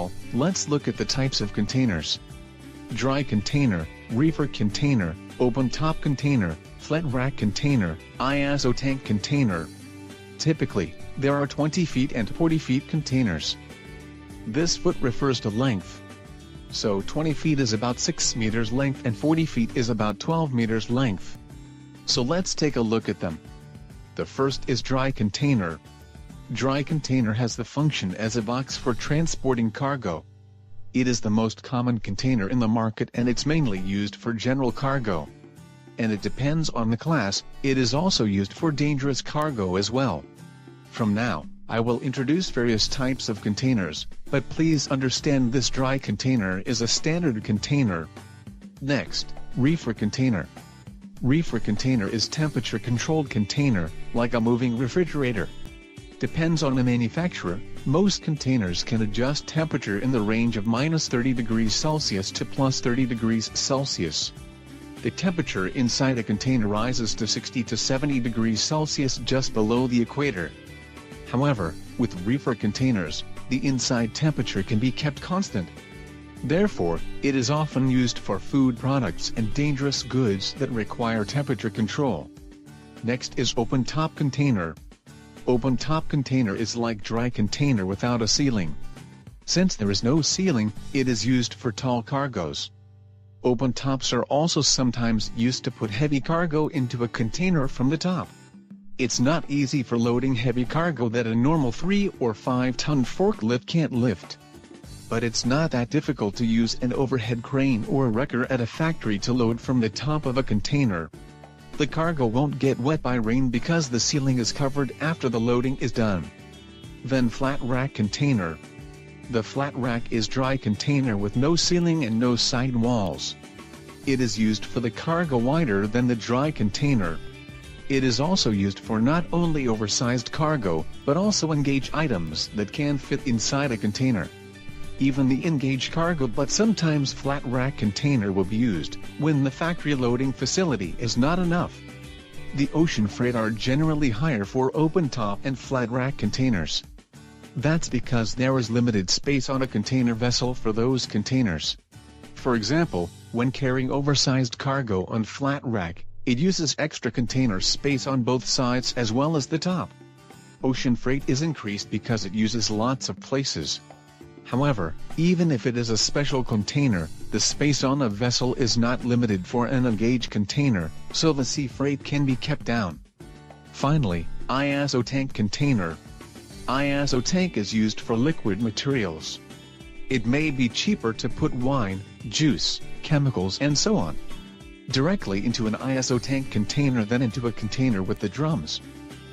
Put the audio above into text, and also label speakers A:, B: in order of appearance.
A: all, let's look at the types of containers. Dry container, reefer container, open-top container, flat rack container, ISO tank container. Typically, there are 20 feet and 40 feet containers. This foot refers to length. So 20 feet is about 6 meters length and 40 feet is about 12 meters length. So let's take a look at them. The first is dry container. Dry container has the function as a box for transporting cargo. It is the most common container in the market and it's mainly used for general cargo. And it depends on the class, it is also used for dangerous cargo as well. From now, I will introduce various types of containers, but please understand this dry container is a standard container. Next, reefer container. Reefer container is temperature-controlled container, like a moving refrigerator. Depends on the manufacturer, most containers can adjust temperature in the range of -30 degrees Celsius to +30 degrees Celsius. The temperature inside a container rises to 60 to 70 degrees Celsius just below the equator. However, with reefer containers, the inside temperature can be kept constant. Therefore, it is often used for food products and dangerous goods that require temperature control. Next is open-top container. Open-top container is like dry container without a ceiling. Since there is no ceiling, it is used for tall cargoes. Open tops are also sometimes used to put heavy cargo into a container from the top. It's not easy for loading heavy cargo that a normal 3 or 5 ton forklift can't lift. But it's not that difficult to use an overhead crane or a wrecker at a factory to load from the top of a container. The cargo won't get wet by rain because the ceiling is covered after the loading is done. Then flat rack container. The flat rack is dry container with no ceiling and no side walls. It is used for the cargo wider than the dry container. It is also used for not only oversized cargo, but also engaged items that can fit inside a container. Even the engaged cargo, but sometimes flat rack container will be used when the factory loading facility is not enough. The ocean freight are generally higher for open top and flat rack containers. That's because there is limited space on a container vessel for those containers. For example, when carrying oversized cargo on flat rack, it uses extra container space on both sides as well as the top. Ocean freight is increased because it uses lots of places. However, even if it is a special container, the space on a vessel is not limited for an engaged container, so the sea freight can be kept down. Finally, ISO tank container. ISO tank is used for liquid materials. It may be cheaper to put wine, juice, chemicals and so on directly into an ISO tank container than into a container with the drums.